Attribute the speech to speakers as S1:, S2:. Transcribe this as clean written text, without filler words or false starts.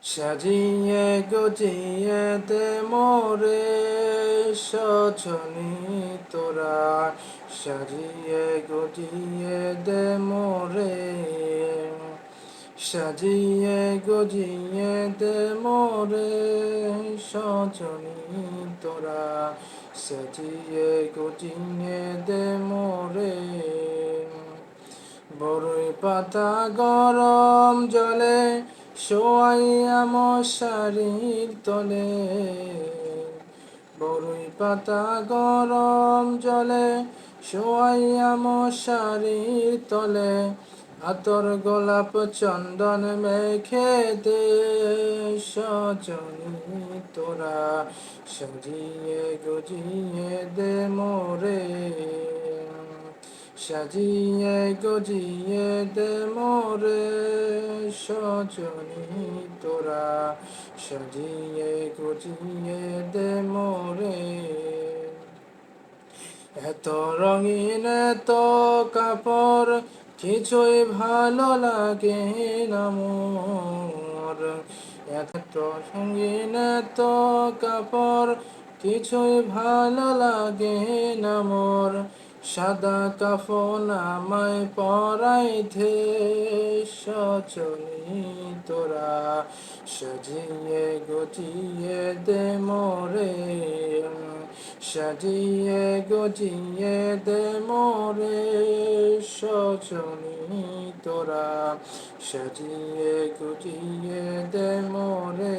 S1: সাজিয়ে গুজিয়ে দে মোরে সজনী তোরা, সাজিয়ে গুজিয়ে দে মোরে, সাজিয়ে গুজিয়ে দে মোরে সজনী তোরা, সাজিয়ে গুজিয়ে দে মোরে। বড়ই পাতা গরম জলে শোয়াইয়া মশারির তলে, বড়ই পাতা গরম জলে শোয়াইয়া মশারির তলে, আতর গোলাপ চন্দন মেখে দে সজনী তোরা, সাজিয়ে গুজিয়ে দে মোরে, সাজিয়ে গুজিয়ে দে মোরে সজনী তোরা, সাজিয়ে গুজিয়ে দে মোরে। এত রঙিন এত কাপড় কিছুই ভালো লাগে না মোর, এত রঙিন এত কাপড় কিছুই ভালো লাগে না মোর, সাদা কাফন আমায় পরাই দে সজনী তোরা, সাজিয়ে গুজিয়ে দে মোরে, সাজিয়ে গুজিয়ে দে মোরে সজনী তোরা, সাজিয়ে গুজিয়ে দে মোরে।